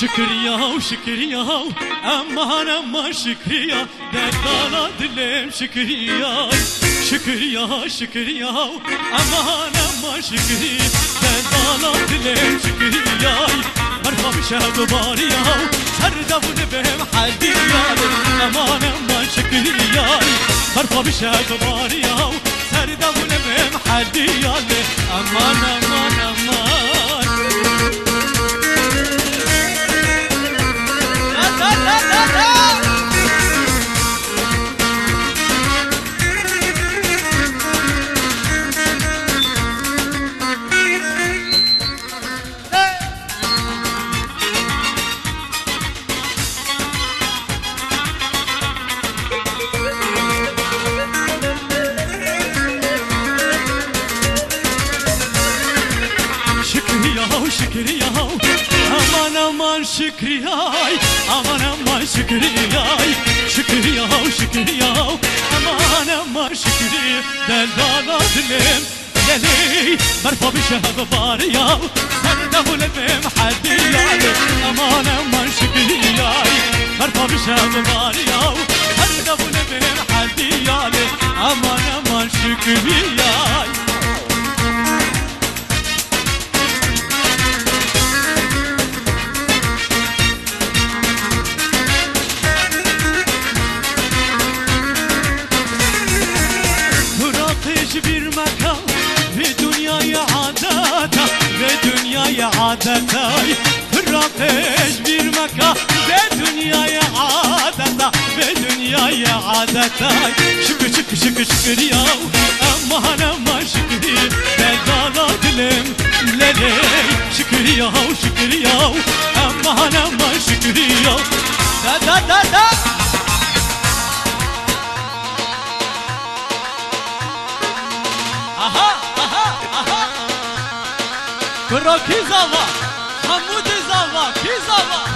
شكريا وشكريا امان امان شكريا دلالة دلم شكريا شكريا شكريا امان امان شكريا دلالة دلم شكريا مرحبا بشهد باريا سردون بهم حديا امان امان شكريا مرحبا بشهد باريا سردون بهم حديا امان امان امان شكريا امان امان شكرياي امان امان شكرياي شكريا شكريا امان امان شكريا دلالة دلم للي مرفا بشهد باريا سرده لبم حديا امان امان شكرياي مرفا بشهد باريا سرده لبم حديا امان امان شكرياي bir makam ve dünyaya adeta ve dünyaya adeta Fırakeş bir makam ve dünyaya adeta ve dünyaya adeta Şükür şükür şükür şükür ya aman aman şükür Bedala dilim lele şükür ya şükür ya aman aman şükür ya Da da da da Kıra kizava, hamud zava, kizava.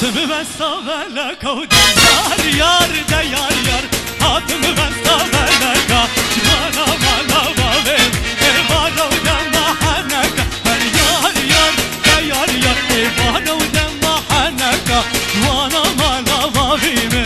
Hatımı ben savele kavdum yar yar de yar yar Hatımı ben savele kavdum Civana malava vem Evana udem mahaneka Her yar yar de yar yar Evana udem mahaneka Civana malava vem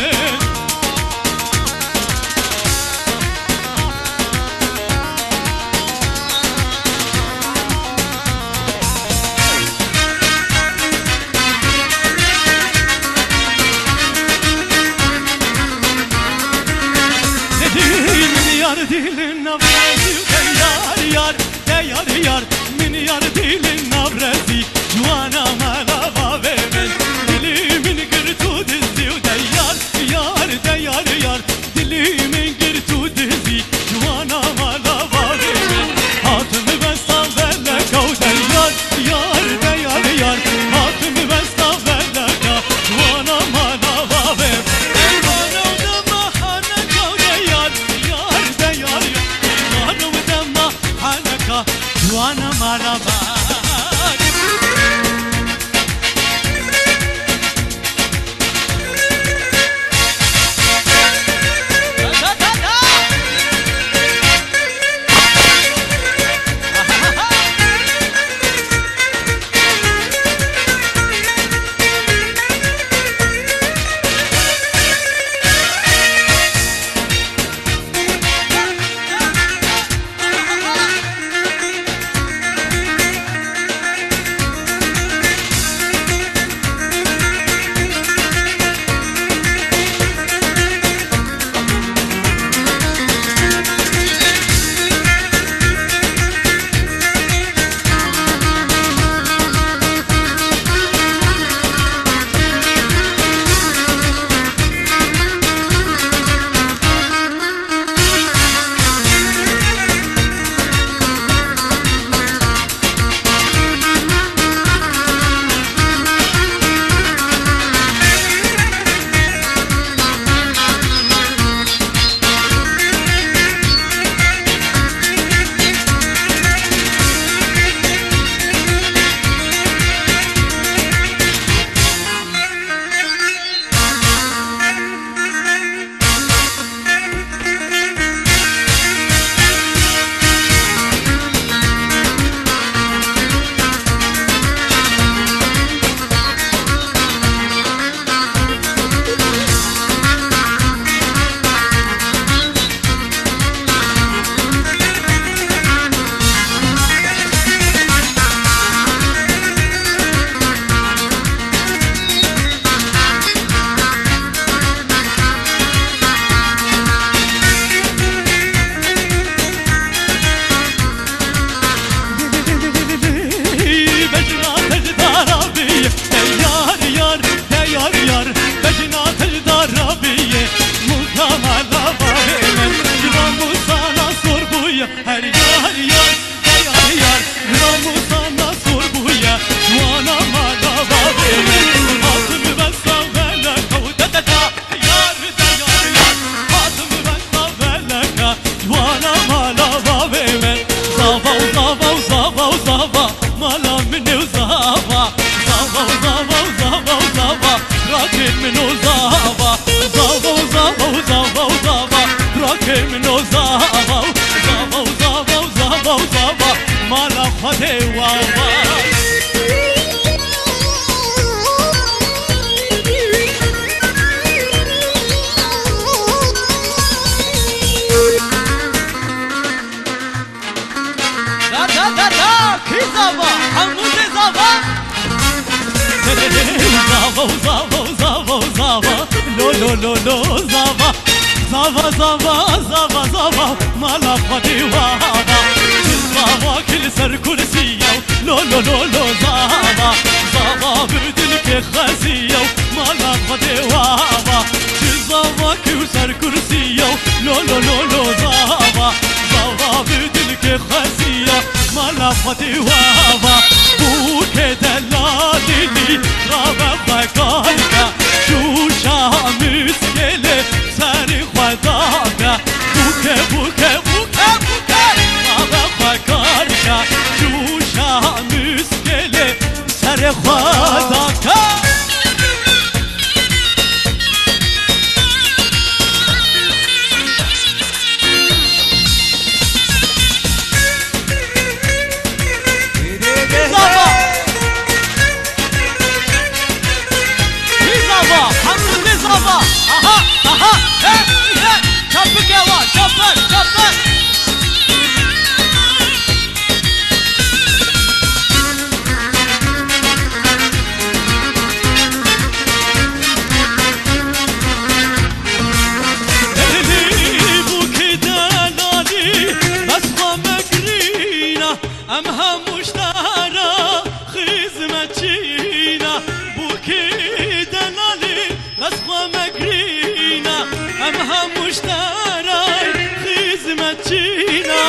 Dilin navrezi de yar yar yar Min yar dilin navrezi Juana malava vemez Dilimin girtu dizi de yar yar Dilimin girtu dizi Juana malava vemez Hatımı ben savele kavde yar yar Hatımı ben savele kavde Juana malava vemez Juana malava منو زاوا زاوا زاوا زاوا زاوا مالا خدي واوا زاوا زاوا زاوا لو لو لو لو زاوا زاوا زاوا زاوا زاوا مالا خدي واوا زاوا كل سر كرسيه لو لو لو لو زاوا زاوا بدلك خاسيه مالا خدي واوا زاوا كل سر كرسيه لو لو لو لو زاوا زاوا بدلك خاسيه مالا خدي واوا بوك دلالي رابع بقالك شو شامس يلي ساري خداك بوك بوك بوك بوك رابع بقالك شو شامس يلي ساري خداك امها مشتارى خدمتينا بوكي دلالي مسخة مقرينا امها مشتارى خدمتينا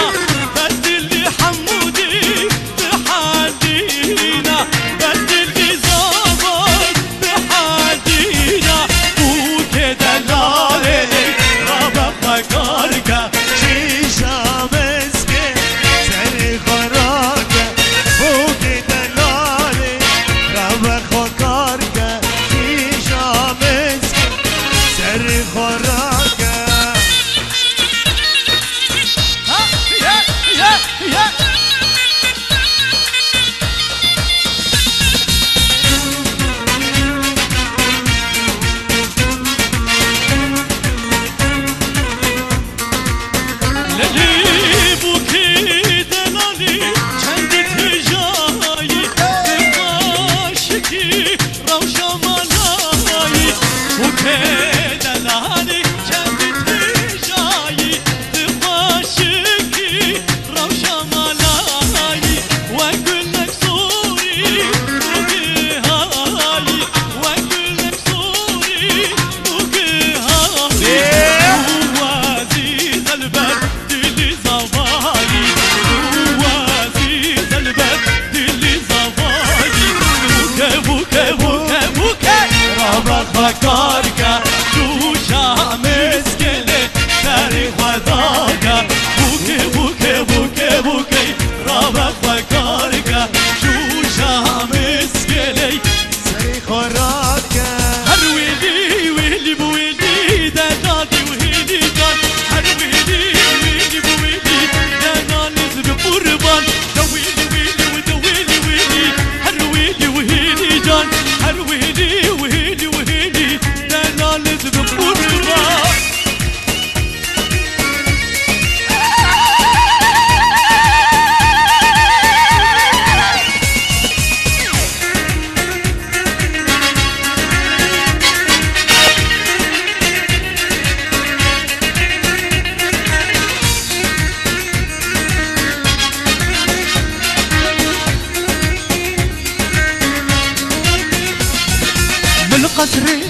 بدل لي حمودي بحدينا بدل لي زابط بحدينا بوكي دلالي رابط مقارك شيشة مسكين سري خراك بوكي دلالي رابط مقارك شيشة مسكين سري خراك بكارك شو شامس كله تاريخ وداك بوكي بوكي بوكي بوكي رابط بكارك شو شامس كله تاريخ وراك هرويلي ويلي بويلي دنادي وهيلي كان هرويلي ويلي بويلي دناني زب قربان دويلي ويلي ودويلي ويلي هرويلي وهيلي جان هرويلي وهيلي وهيلي دناني زب قربان من قصري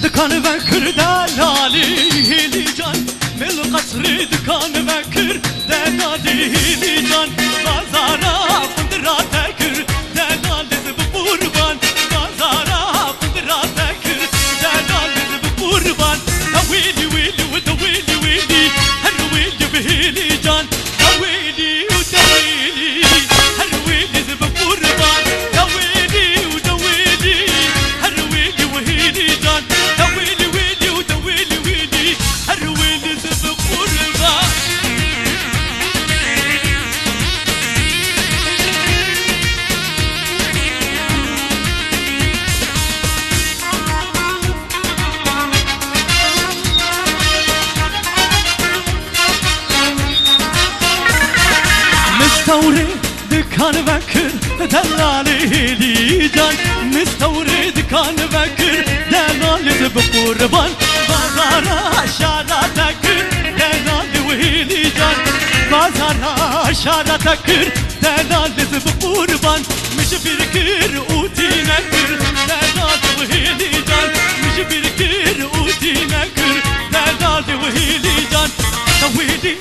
دكان بكر دلالي هيلي جان من قصري دكان بكر دلالي هيلي جان بازارا فندرا تكر دلالي زب قربان بازارا فندرا تكر دلالي زب قربان ويلي ويلي ودويلي ويلي هرويلي بهيلي جان دويلي ودويلي هرويلي زب قربان دويلي ودويلي هرويلي وهيلي جان دويلي ويلي ودويلي ويلي هرويلي زب قربان مستورد كان بكر دلالي لي جان مستورد كان بكر دلالي بقربان بازارا شارتك دلالي وهيلي جان بازارا شارتك دلالي بقربان مش بركر وتنكر دلالي وهيلي جان مش بركر وتنكر دلالي وهيلي جان ويلي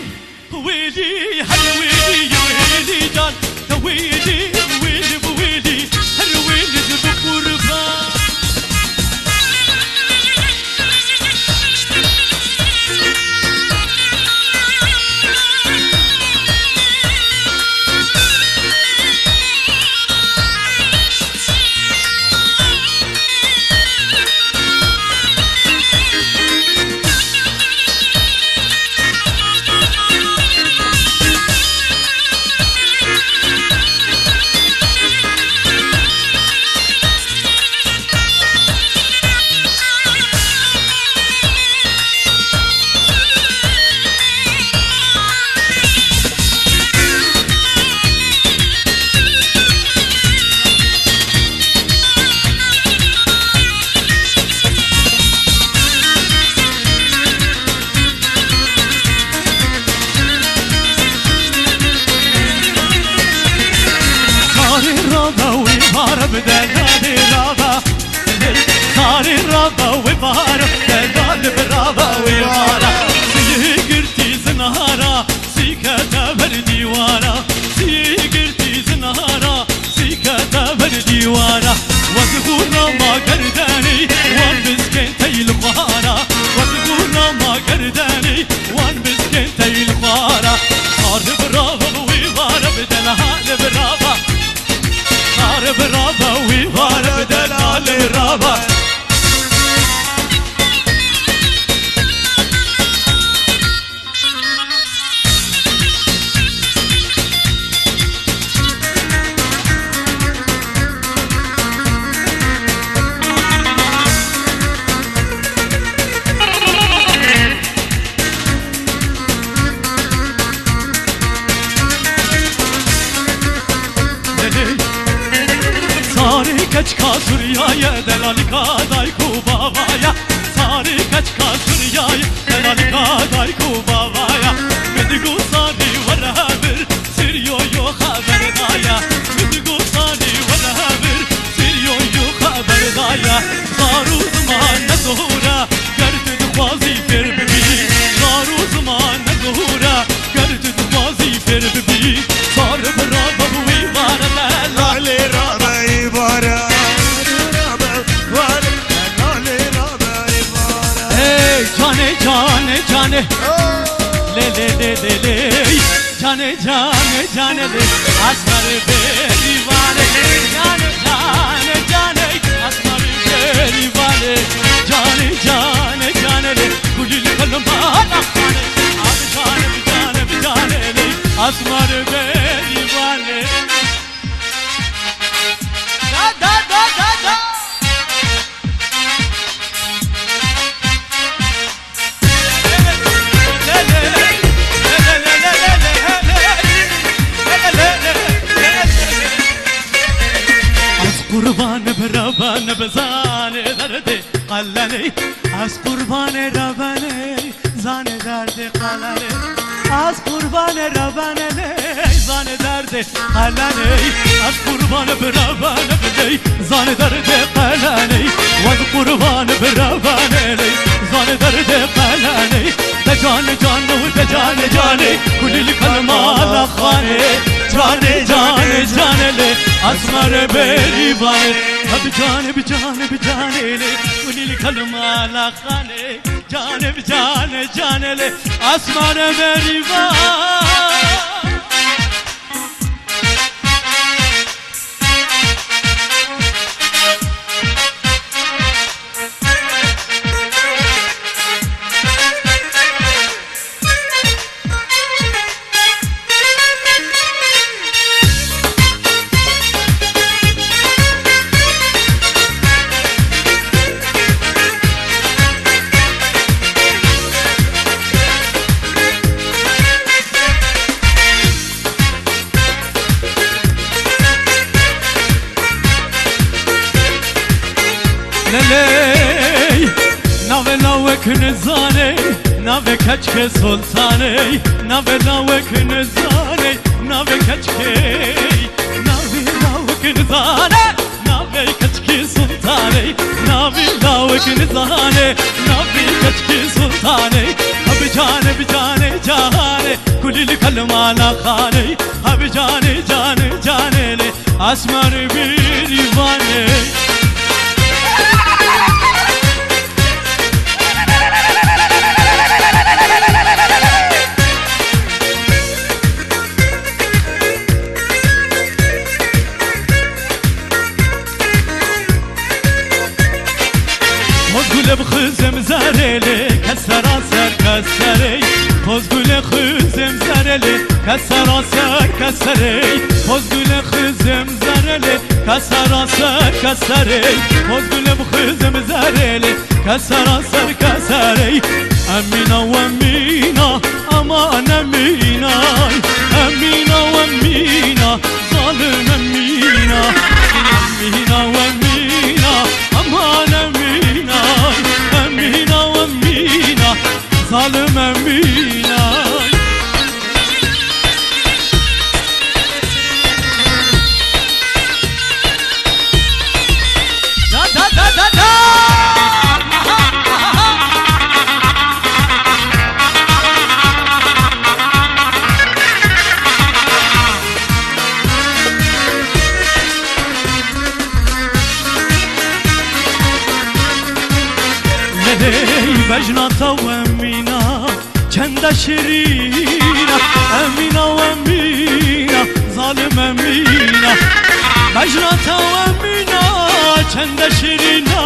ويلي هل ويلي ويلي جان ويلي ويلي ويلي هل ويلي بقربان بدلالي رابا صاري رابا وبارا دلال برابا وبارا سيقرتي زنهارا سيكتا بردي وارا سيقرتي زنهارا سيكتا بردي وارا وزغورنا ما قرداني وان بسكنتي الخوارا وزغورنا ما قرداني وان بسكنتي الخوارا صاري برابا وبارا بدلالي برابا برابا ويبارا بدلال رابا Kaçka Suriye'ye delali kaday ku babaya Sari kaçka Suriye'ye delali kaday ku babaya Medigu sari varabir siryo yo haber daya Medigu sari varabir siryo yo haber daya Zaru zaman ne zuhura gerdi duvazi fer bibi Zaru zaman ne zuhura gerdi duvazi fer bibi Sarı brava bu ivara lali raba ivara जाने ले ले ले ले ले जाने जाने जाने ले आसमां बेरी वाले जाने जाने जाने आसमां बेरी वाले जाने जाने जाने ले गुलिल कलमा खाने आप जाने जाने जाने ले आसमां बेरी वाले da da da da da قربان بربان بزانه درده قلنی از قربان ربانه زانه درده قلنی از قربان ربانه زانه درده قلنی از قربان بربان بلی زانه درده قلنی و از قربان بربانه زانه درده قلنی جان جان و جان جانه کلی کلمه لخانه جان جان جان له اسمر بری وای اب جان جان له کلی کلمه لخانه جان جان له اسمر بری وای للی ناوه لاوک نزانه ناوه کچک سلطانه ناوه لاوک نزانه ناوه کچک ناوه لاوک نزانه ناوه کچک سلطانه ناوه لاوک نزانه ناوه کچک سلطانه اب جانه بجانه جانه کلیل کلمانا خانه اب جانه جانه جانه له آسمان بیریوانه Pozgule bxızım zareli Kesera ser keseri Pozgule bxızım zareli Kesera ser keseri Pozgule bxızım zareli Kesera ser keseri Pozgule bxızım zareli Kesera ser keseri Emina ve emina Aman emina Emina ve emina Zalim emina Emina ve emina Aman emina Emina ve emina Zalim emina Da da da da da بجنة وامينة چند شرينة امينة وامينة ظالم امينة بجنة وامينة چند شرينة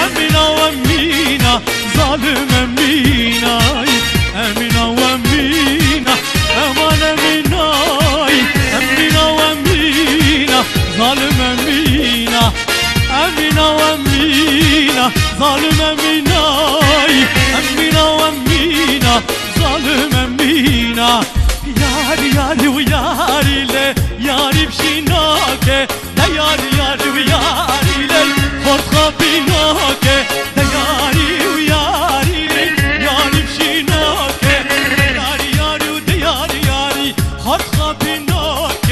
امينة وامينة ظالم امينة امينة وامينة امان امينة امينة وامينة ظالم امينة امينة وامينة ظالم امينة امينة وامينة ظالم امينة ياري ياري وياري لي ياري بشيناك دا ياري ياري وياري لي فرخة بيناك دا ياري وياري لي ياري بشيناك ياري ياري ودا ياري ياري فرخة بيناك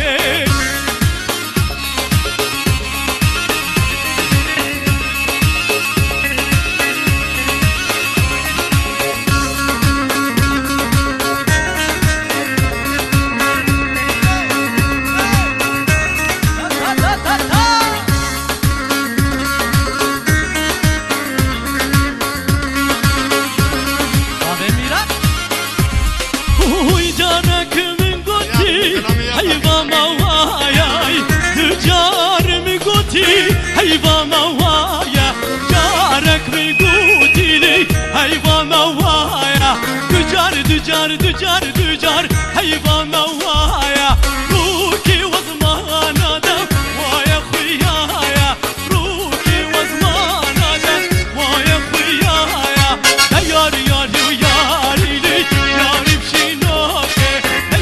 هيفا موايا جارك بيقوتي لي هيفا موايا دجار دجار دجار دجار هيفا موايا روكي وزمان دم ويا خويايا روكي وزمان دم ويا خويايا يا ياري وياري لي ياري بشينوكي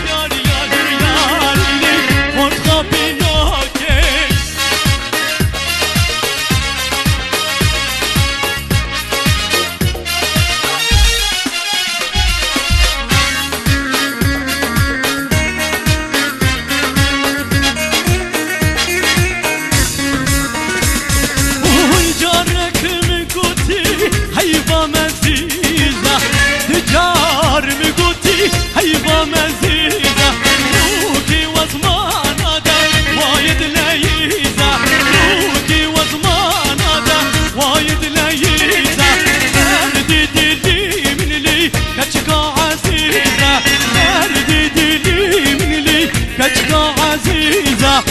ياري وياري لي فرخة بينوكي هيفا مزيزة دجار مقوتي هيفا مزيزة روكي وزمان هذا وايد ليزة روكي وزمان هذا وايد ليزة اردي دلي من لي كتشكا عزيزة اردي دلي من لي كتشكا عزيزة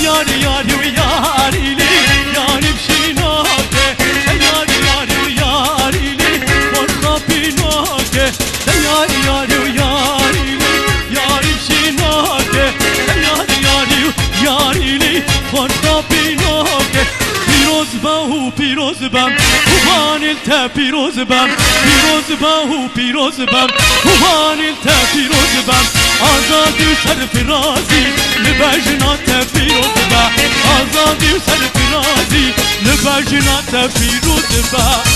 ياري ياري وياري لي ياري بشينوكي ياري ياري وياري لي فرخة بينوكي ياري ياري وياري لي ياري بشينوكي ياري ياري وياري لي فرخة بينوكي پیروز باهو پیروز بم خوبان التا پیروز بم پیروز باهو پیروز بم خوبان التا پیروز بم آزادی و سرفرازی لبجنات فیروز با آزادی و سرفرازی لبجنات فیروز با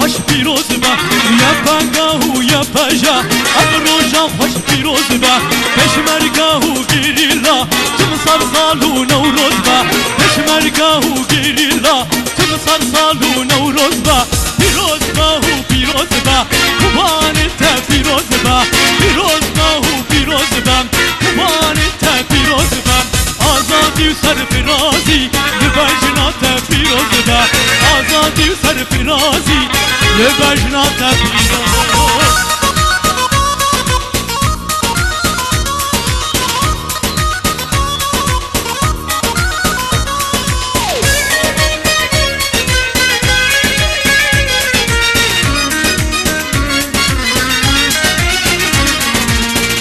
خوش پیروز با یا پنگاهو یا پاجا ابروجا خوش پیروز با پشمرگاهو گریلا تم سرسالو نوروز با پشمرگاهو گریلا تم سرسالو نوروز با پیروز با قربان تا پیروز با قربان تا پیروز با آزادی و سرفرازی لبجنات پیروز با آزادی و سرفرازی لبجنات پیروز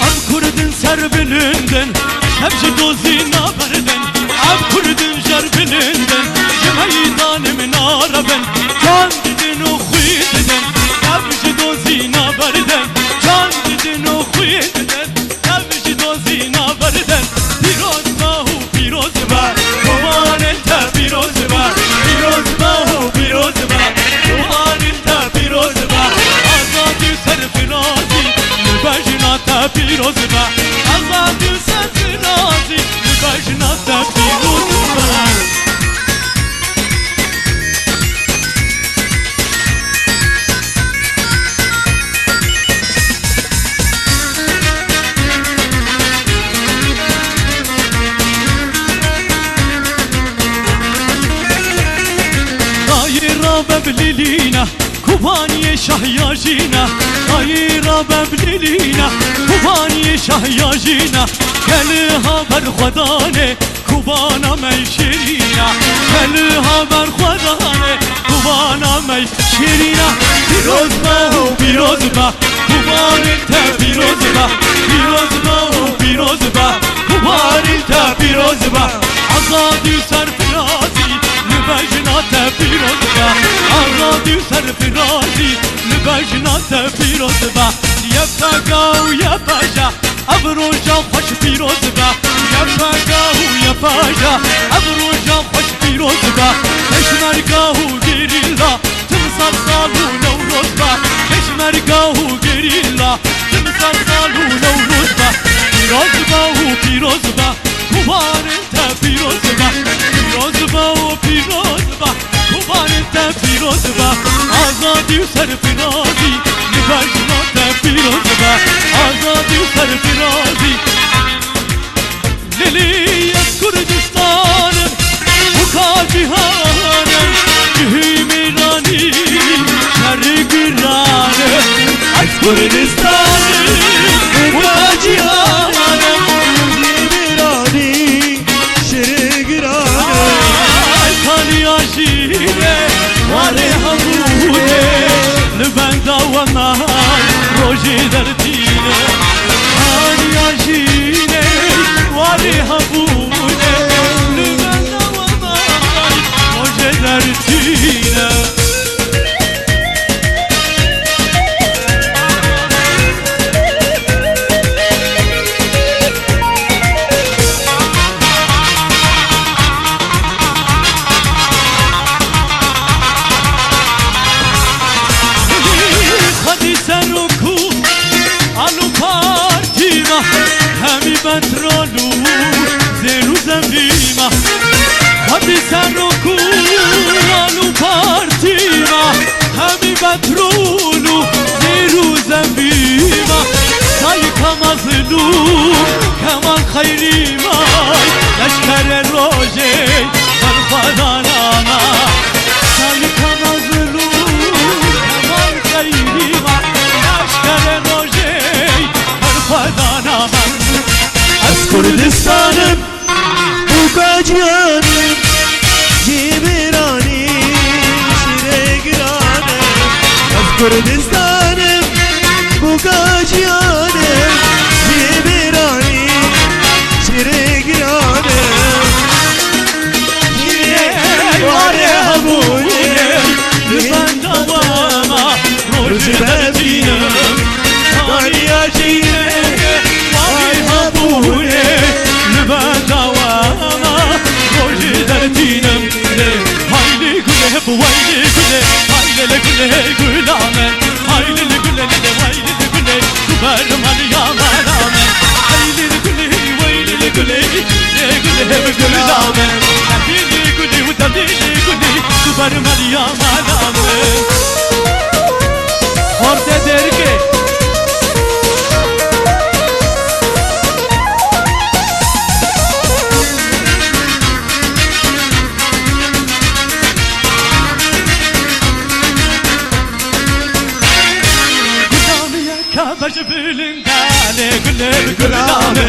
Am kurdun serbelinden hepsi dozina berdin Am kurdun serbelinden meydanım nara ben can dedin o khuydin hepsi dozina berdin can dedin o khuydin hepsi dozina berdin piroz ba kuman enta piroz ba kuman enta piroz ba azadi serfirazi lbajnata piroz ba azadi serfirazi lbajnata piroz ba ببليلينا كوباني شهياجينا غير ببليلينا كوباني شهياجينا كلها برخدانه كوبانا ميشيرينا كلها برخدانه كوبانا ميشيرينا پیروز با كوبان تا پیروز با كوبان تا پیروز با آزادی سرفرازی لبجنات پیروز با آزادی سرفرازی لبجنات پیروز با یا پگا و یا پاجا ابروجا خوش پیروز با یا پگا و یا پاجا ابروجا خوش پیروز با پشمرگاه و گریلا تم سرسالو نوروز با پشمرگاه و گریلا تم سرسالو نوروز با پیروز با قربان تا پیروز با قربان تا پیروز با آزادی و سرفرازی لبجنات پیروز با آزادی و سرفرازی لیلی از کردستانم بکا جهانم جهی میرانی شر گرانم از کردستانم بکا جهانم واري همونه لبندا ومان روجي دردينه هاني عجينه واري همونه لبندا ومان روجي دردينه همی بطرالو زیرو زمینه همی سرکو آلو پارتیما همی بطرالو زیرو زمینه سای کمازلو کمان خیری مای لشکر روژه برخدانانا سای کمازلو کمان خیری مای لشکر روژه برخدانانا از کردستانم بوکا جانم جیبرانی شیر گرانم از Kurdistan'ım bu gaciyanım Zibirani şirigranım Şirigranı habulim Lüben davama Roji derdinim Daniya şirigranım Vali habule Lüben davama Roji derdinim Hayli güle hep vayli güle Haylele güle gülame Haylele güle vaylele güle Kubarım aliyama rağmen Haylele güle vaylele güle Güle hep gülame Haylele güle udalele güle Kubarım aliyama rağmen Orta dergi Kabaş bülünde ne güle gülame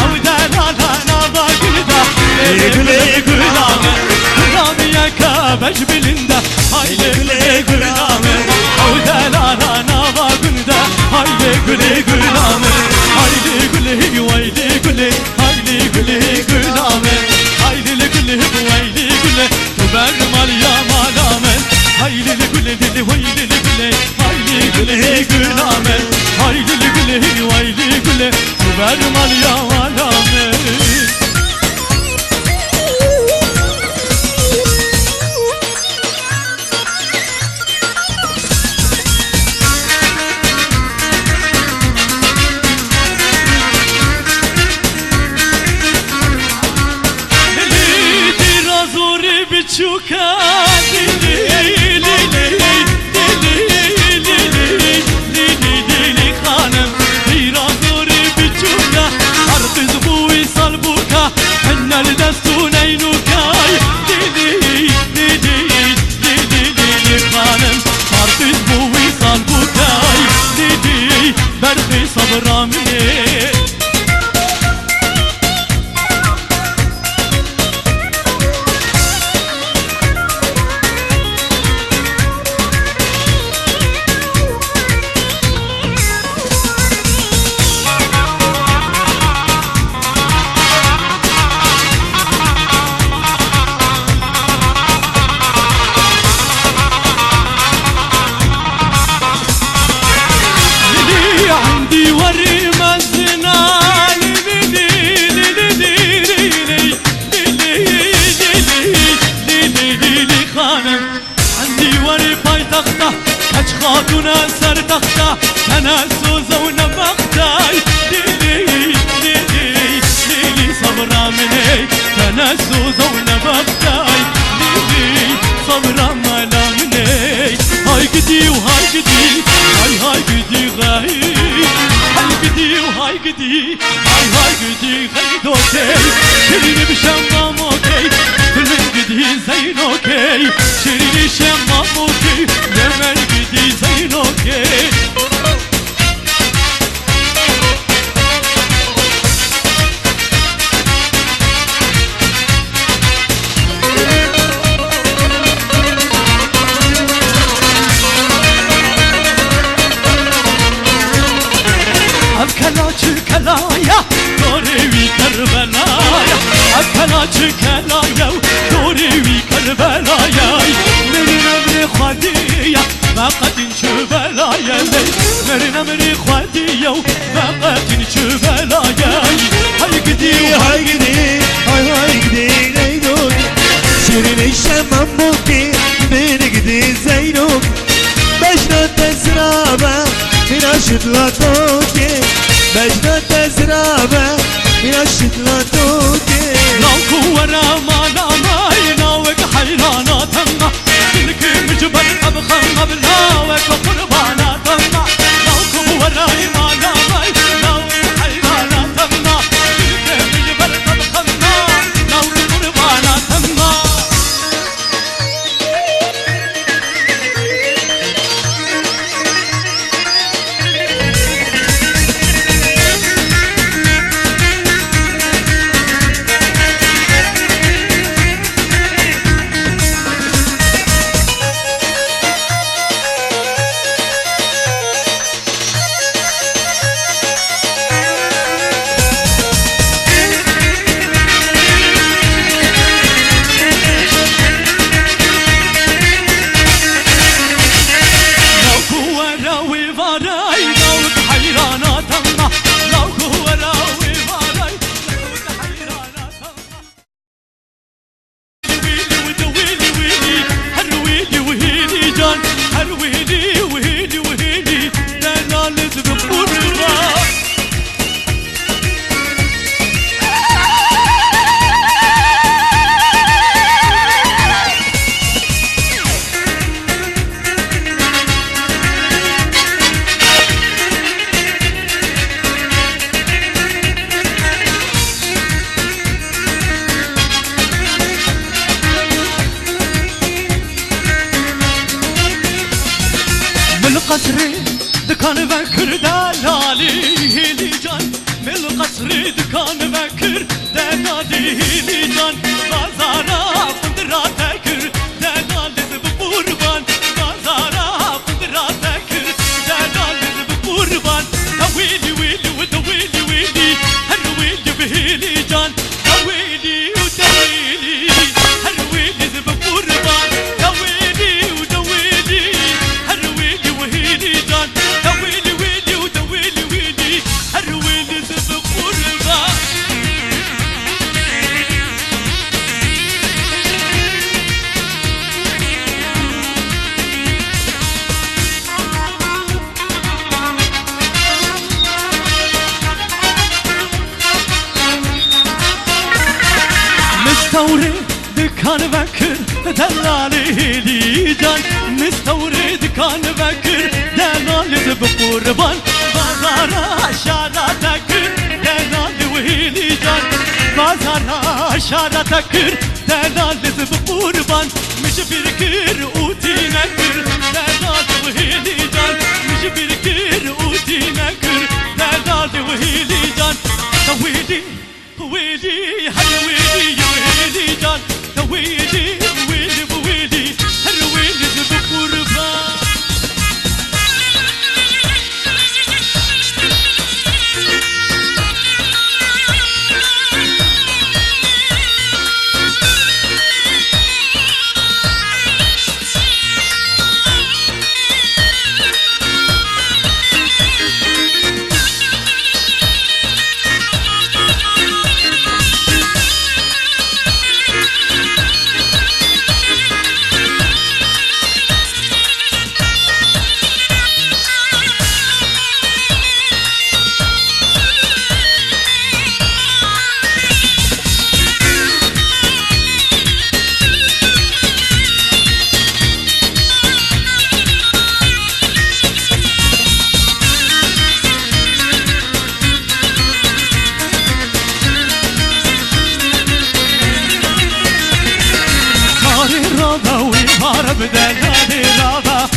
Avda la la la ba gülda ne güle gülame Gülame kabaş bülünde hayli güle gülame Avda la la la ba gülda hayli güle gülame Hayli güle vayli güle hayli güle gülame Hayli güle vayli güle tuber maryam alamen Hayli güle vayli güle hayli güle gülame Hayli güle vayli güle tuber maryam alamen Bichuka dili li li li khanım biraz zori bichuka harfiz bu salbuka ennel destun aynukay dili khanım harfiz bu salbukay dili berhi sabramine خاتونا سر تخته تنسوزه و نبختای لیلی صبرا منی تنسوزه و نبختای لیلی صبرا مالا منی های گدی و های گدی های گدی غایی های گدی و های گدی های گدی غایی دوکی شیرینی بشم ماموکی دلم گدی زینوکی شیرینی شم ماموکی نمر گدی زینوکی کلایا دوری وی کربلایا کلاچ کلایا دوری وی کربلایا میری نمر خودیا فقط این چوبلایا میری نمر خودیا فقط این چوبلایا های گدی های گدی های گدی نیدون شیرین شمم بودی بین گدی زینون بشنات تزرابه مینا شدلاتوکی بجنات تزرابه مینا شدلاتوکی ناوكو ورا ما ناماي ناوك حيراناتنا كلك مجبر أبخم بناوك وقرباناتنا ناوكو ورا ما ناماي ناوك حيراناتنا كلك مجبر أبخمنا ناوك قرباناتنا قصري دكان بكر دلالي هيلي جان من قصري دكان بكر دلالي هيلي جان بازارا فندرا تكر دلالي بقربان بازارا فندرا تكر دلالي بقربان ويلي ويلي ودويلي ويلي هالويلي بهيلي جان دويلي ودويلي هالويلي بقربان دويلي ودويلي هالويلي وهيلي جان دويلي ويلي ودويلي ويلي هالويلي بقربان مستورد كان بكر دلالي هيلي جان مستورد كان بكر دلالي بقربان بازارا شارع تكر دلالي وهيلي جان بازارا شارع تكر دلالي بقربان مش بركر اوتي نكر دلالي وهيلي جان مش بركر اوتي نكر دلالي وهيلي جان ويلي ويلي هالويلي ويلي جان ويلي ويلي ويلي هالويلي بقربان بدلالي رابا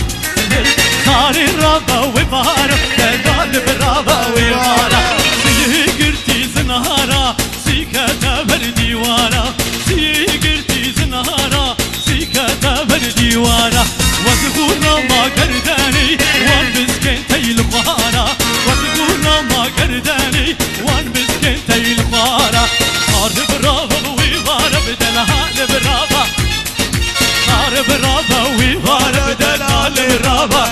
صاري رابا وبارا دلال برابا وبارا سيقرتي زنهارا سيكتا بردي وارا سيقرتي زنهارا سيكتا بردي وارا وزغورنا ما قرداني وان بسكنتي القهارا وزغورنا ما قرداني وان بسكنتي القهارا صاري برابا وبارا بدلال برابا صار برابا ويبار بدلال برابا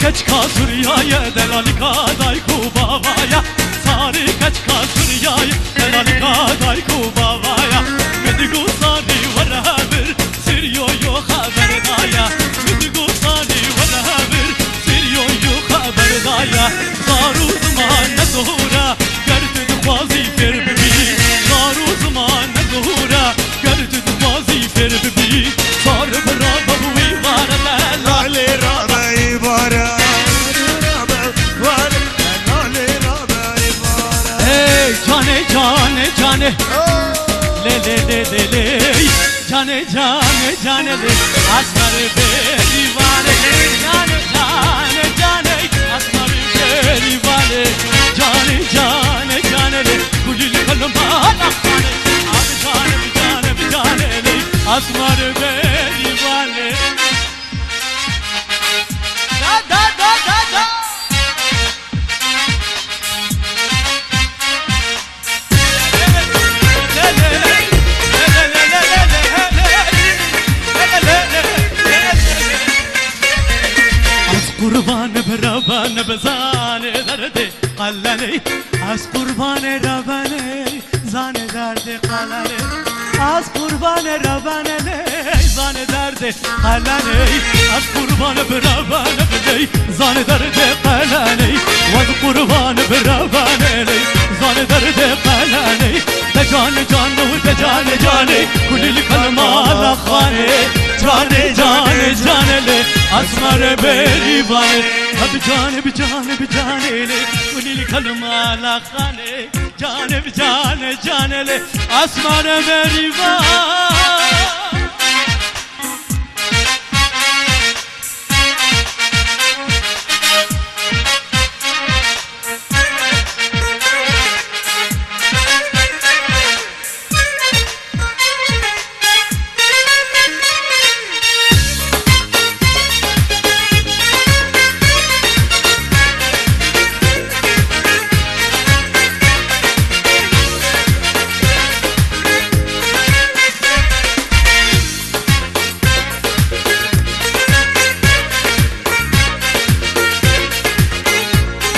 Kaçka Suriye'ye delali kaday kubavaya Sari kaçka Suriye'ye delali kaday kubavaya Medigu sari varabir siryo yo haber daya Medigu sari varabir siryo yo haber daya Zaru zaman ne zuhura gerdid khwazi fir bibi Zaru zaman ne zuhura gerdid khwazi fir bibi Sar braba wi varala lale raba ibara जाने जाने ले ले ले ले ले जाने जाने जाने ले आसमां बेरी वाले जाने जाने जाने आसमां बेरी वाले जाने जाने जाने ले गुलिल कलमा आसमां आप जाने जाने जाने ले आसमां बेरी वाले da da da da da قربان بربان بزان درد قلني از قربان رباني زان درد قلني از قربان رباني زان درد درد قلنی از قربان برابان بدی زان درد قلنی و از قربان برابان لی زان درد قلنی جان جان و جان جانی کلی کلمه خانه جان جان جان لی اسمر بریوانه اب جان لی کلی کلمه خانه جان لی اسمر بریوانه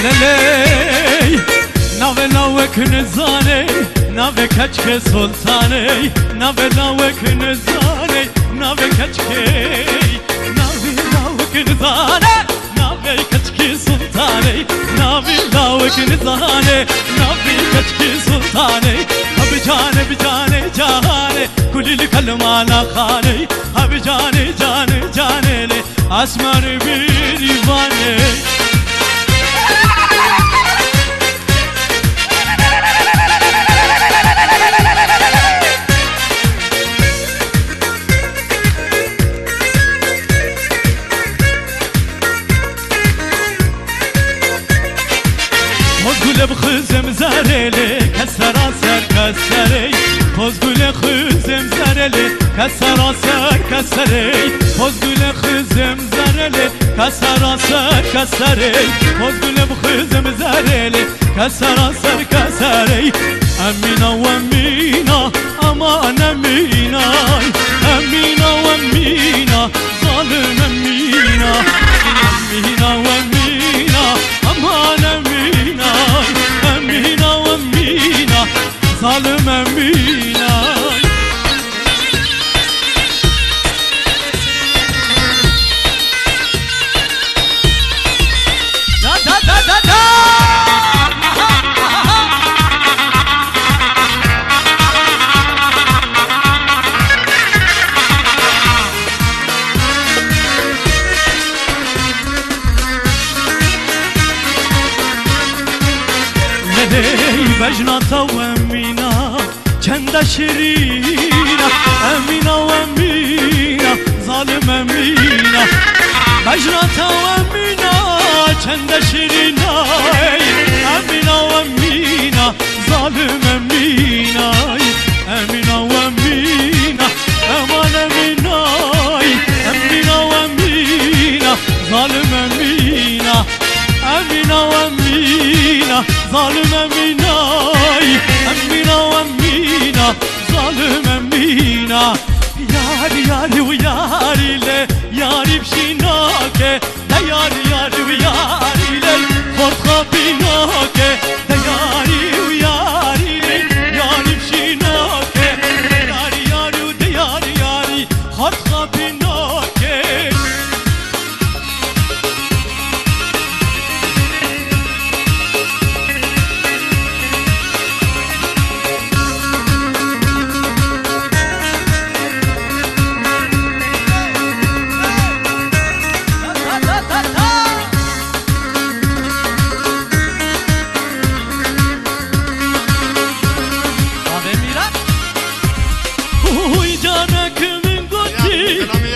للی ناوه لاوک نزانه ناوه کچک سلطانه ناوه لاوک نزانه ناوه کچک ناوه لاوک نزانه ناوه کچک سلطانه ناوه لاوک نزانه ناوه کچک سلطانه اب جانه جانه کلی کلمه خانه اب جانه لی اسمر بیریوانه بخزم زرلی کسرا سر کسری پوزگل خزم زرلی کسرا سر کسری پوزگل خزم زرلی کسرا سر کسری پوزگل بخزم زرلی کسرا سر کسری امینا و امینا امان امینا امینا و امینا ظالم امینا امینا و امینا امان امینا امینا و امینا ظالم امینا بجناتا و امینا چند شیرینا امینا و امینا ظالم امینا بجناتا و امینا چند شیرینا امینا و امینا ظالم امینا امینا و امینا امان امینا امینا و امینا ظالم امینا امینا و امینا ظالم امینا امینا و امینا ظالم امینا یاری و یاری لی یاری بشینا که یاری و یاری لی خورد خوابینا که یاری و یاری لی یاری بشینا که یاری و یاری خورد خوابینا که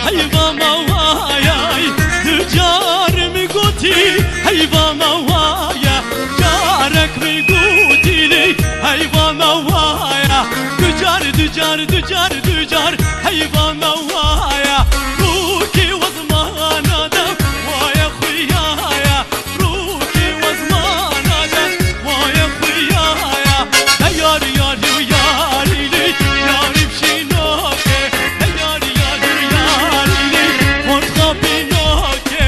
حیوان وایا جارک میگوتی لی حیوان وایا دوجار حیوان وایا روکی وزمان آدم وایا خویایا روکی وزمان آدم وایا خویایا یاری و یاری لی یاری بشینو که یاری و یاری لی مرتخابینو که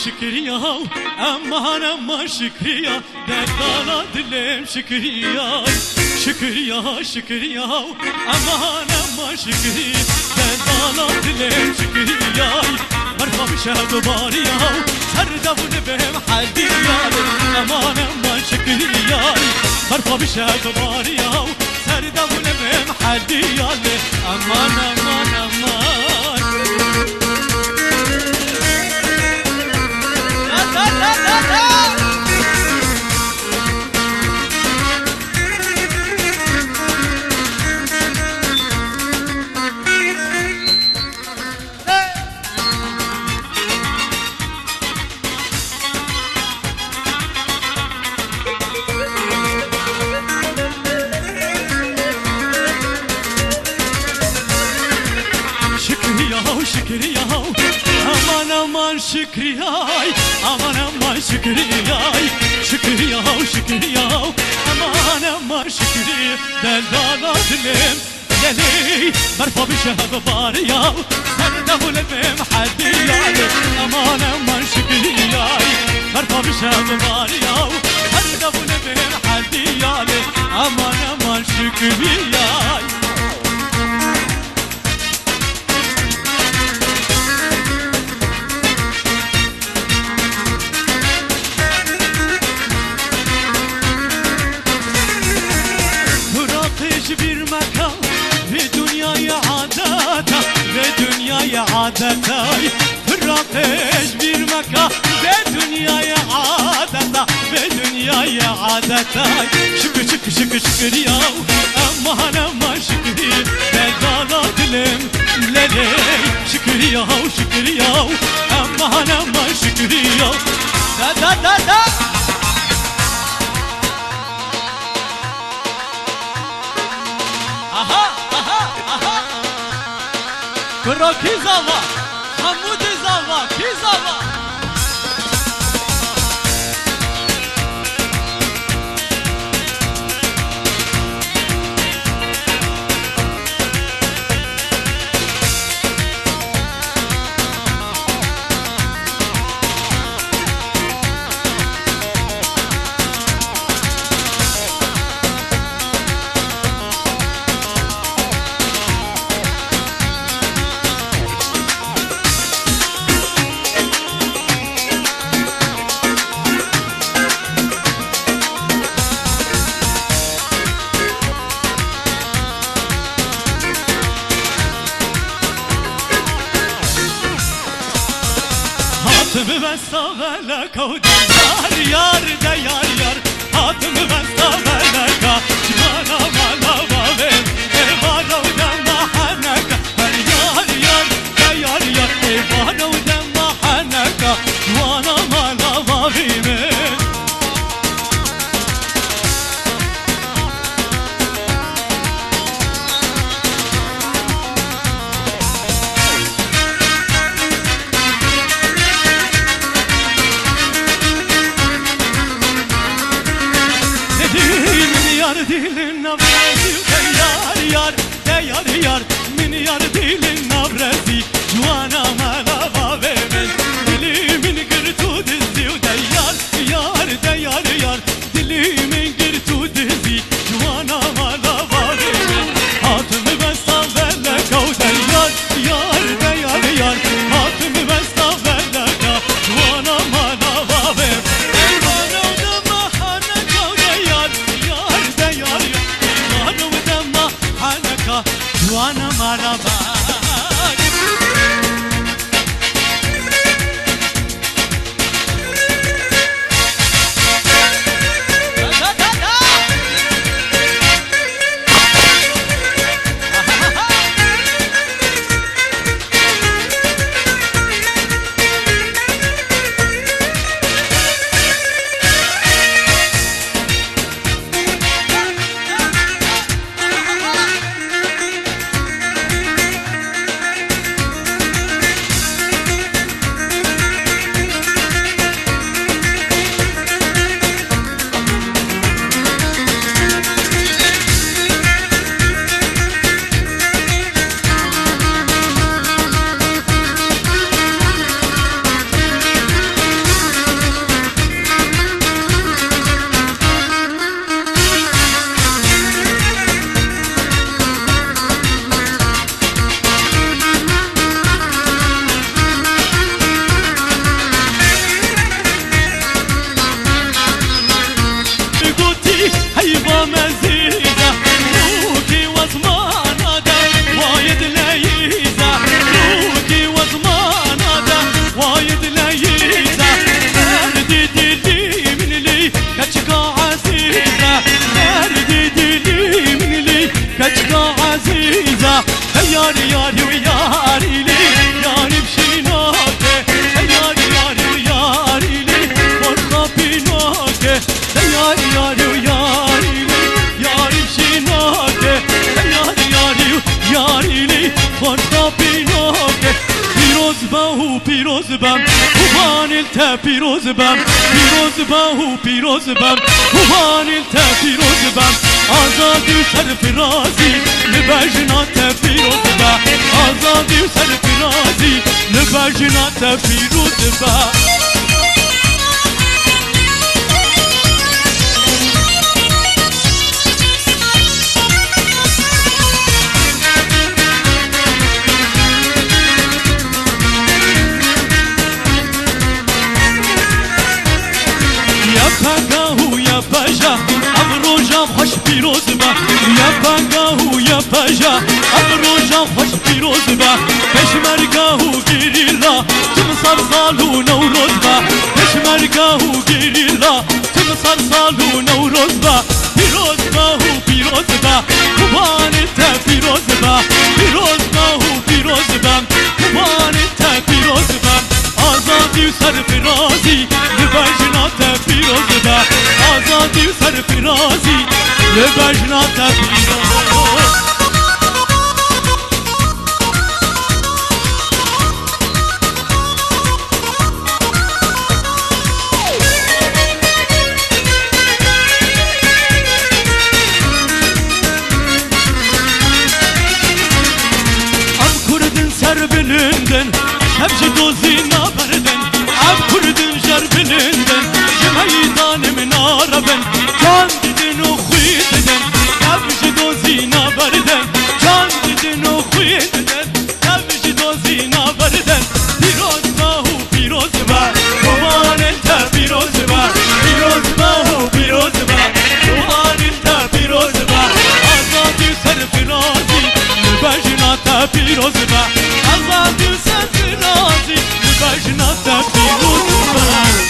şükriya aman şükriya derdala dilim şükriya şükriya aman şükriya derdala dilim şükriya برفع بشهد باريا سردون بهم حديا امان شكريا برفع بشهد باريا سردون بهم حديا امان لا لا لا لا şükriya aman şükriyay aman şükriyay şükriya aman şükri deldala dilim yeli برفع بشهد باريا سردون بهم حديا aman şükriyay برفع بشهد باريا سردون بهم حديا aman şükriyay bir makam ve dünyaya adeta ve dünyaya adeta fırrateş bir makam ve dünyaya adeta ve dünyaya adeta şükür ya aman şükür derdala dilim lele şükür ya aman şükür ya da Kıra kizava, Hamud zava, kizava. Hatımı ben savela kavdam yar de yar Hatımı ben savela kavdam malava ver Evara udama hanaka yar Evara udama hanaka Duana malava ver dilin nabrezi yar min yar dilin nabrezi juana malava vemen dilimin girtu dizi yar dilimin girtu dizi juana malava vemen hatımı ben savella kavdel yar hatımı ben savella juana malava vemen Juana Maraba مزيزة روكي وزمان هذا وايد ليزة روكي وزمان هذا وايد ليزة اردي دلي من لي كتشكا عزيزة اردي دلي من لي كتشكا عزيزة ياري ياري وياري لي ياري بشيناكي ياري ياري وياري لي فرخة بيناكي ياري ياري وياري لي ياري بشيناكي ياري ياري وياري لي فرخة بيناكي پیروز باهو پیروز بم خوبان التا پیروز بم پیروز باهو پیروز بم خوبان التا پیروز بم آزادی و سرفرازی لبجنات پیروز بم آزادی و سرفرازی لبجنات پیروز بم یا پاجا ابرو جا خوش پیروز با یا پاگاهو یا پاجا ابرو جا خوش پیروز با پشمرگاهو گریلا تم سرسالو نوروز با پشمرگاهو گریلا تم سرسالو نوروز با پیروز باهو پیروز با خوبان تا پیروز با پیروز باهو پیروز با خوبان تا پیروز با آزادی و سرفرازی لبجنات پیروز با آزادی و سرفرازی لبجنات پیروز اب کردن سر بلندن هبج دوزی نبردن اب کردن جر بلندن جمیدان من عربن جان دیدن و خوی دیدن هبج دوزی نبردن جان دیدن و خوی دیدن هبج دوزی نبردن پیروز باهو پیروز با خوبان تا پیروز با پیروز باهو پیروز با خوبان تا پیروز با آزادی و سرفرازی لبجنات پیروز با آزادی و سرفرازی لبجنات پیروز با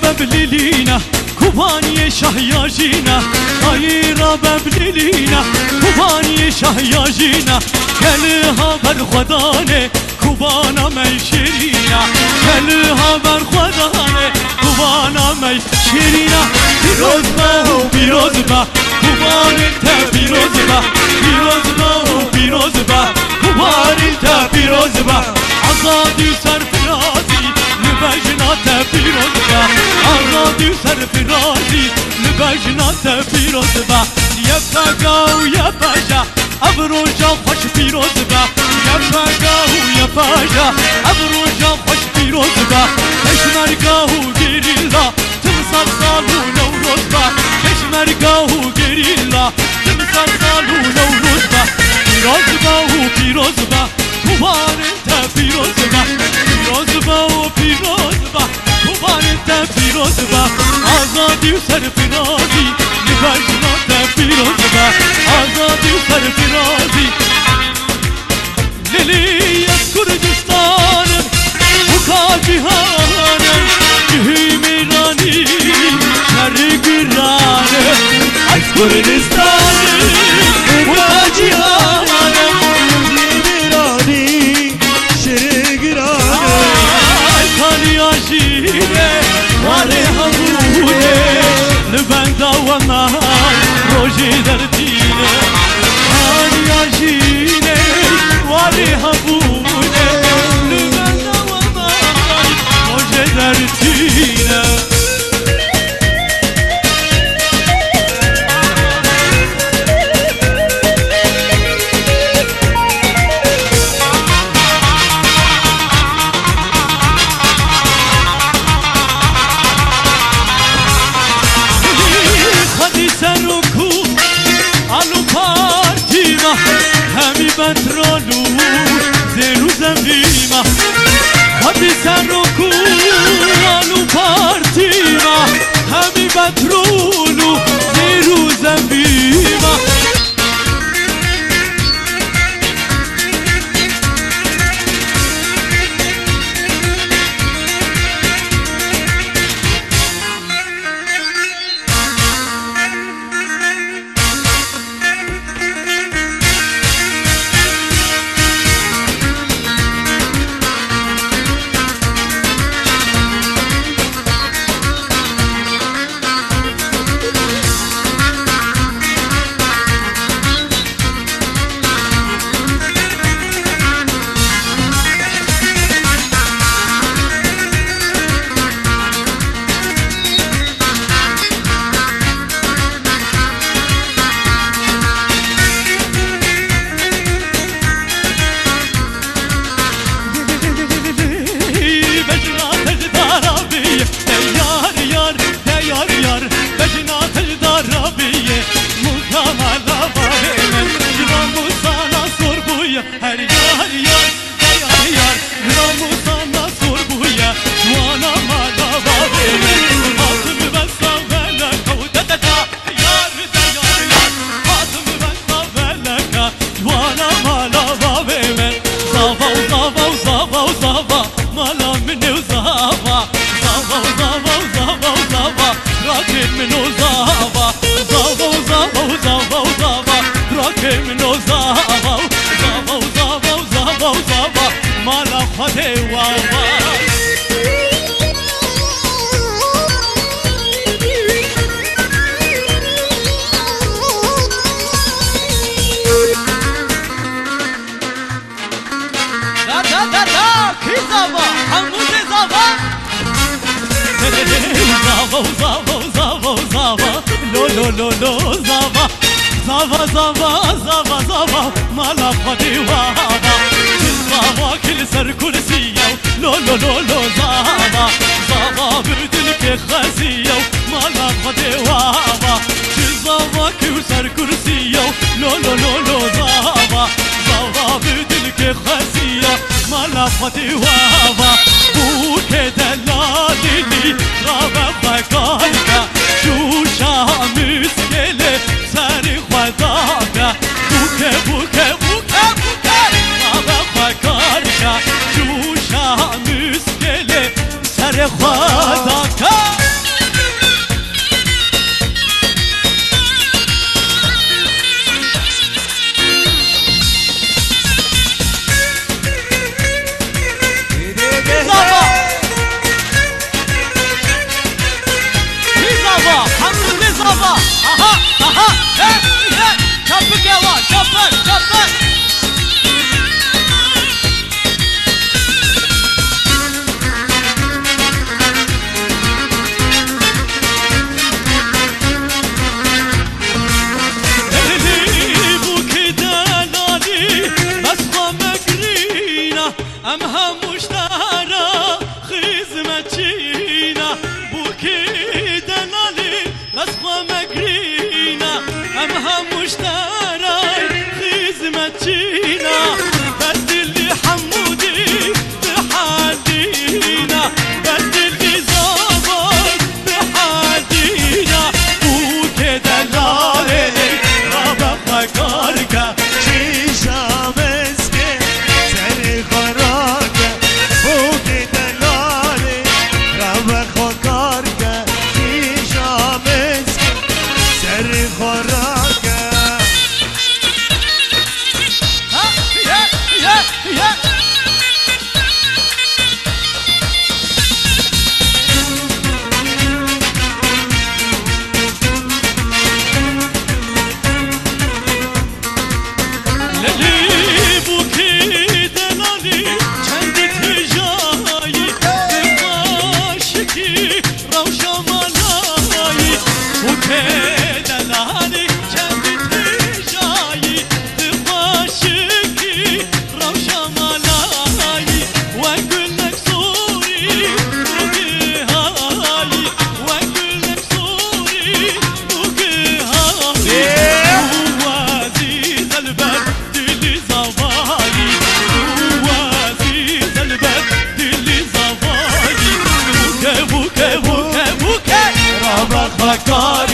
ببليلينا كوباني شهياجينا طايرة ببليلينا كوباني شهياجينا كلها برخدانه كوبانا ميشيرينا كلها برخدانه كوبانا ميشيرينا پیروز باهو پیروز با كوبان تا پیروز با پیروز باهو پیروز با كوبان تا پیروز با آزادی و سرفرازی لبجنات پیروز با آزادی و سرفرازی لبجنات پیروز با یا پاگا و یا پاجا ابرو جا خوش پیروز با یا پاگا و یا پاجا ابرو جا خوش پیروز با پشمرگاهو گریلا تم سرسالو نوروز با پشمرگاهو گریلا تم سرسالو نوروز با پیروز باهو پیروز با خوبان تا پیروز با پیروز باهو پیروز با خوبان تا پیروز با آزادی و سرفرازی لبجنات پیروز با آزادی و سرفرازی لیلی از کردستانم و جهانم جهیم ایرانی شرق ایرانم از کردستانم و جهانم جهیم ایرانی شرق ایرانم کانی آشیره واره همونه لبندا و من روژه در دینه کانی آشیره واره همونه لبندا و من روژه در دینه بترولو زيرو زنبيمة هبي سرقو رالو بارتيمة همي بترولو زيرو زنبيمة Her yar yar, yar yar, Ramu sana sor buya, Juana malava vemen, Hatımı ben savele kavdedeta, Yar da yar yar, Hatımı ben savele ka, Juana malava vemen, Zava zava zava zava, Malam minu zava, Zava zava zava zava, Rakim minu zava, Zava zava zava zava, Rakim minu zava. مالا خده واوا دا کی زاوا حمود زاوا زاوا لو لو لو لو زاوا زاوا زاوا زاوا زاوا مالا خده واوا زاوا كل سر كرسيه لو لو لو لو زاوا زاوا بدلك خزيه مالا خده واوا زاوا كل سر كرسيه لو لو لو لو زاوا زاوا بدلك خزيه مالا خده واوا بو كدلالي غابه فكانك شو شامس كله سر خداك بوكه بوكه بوكه بوكه غابه فكانك شو شامس كله سر خداك Aha, aha, hey, hey, çapı keva, çapı, çapı. بوكه بوكه بوكه رابط بكار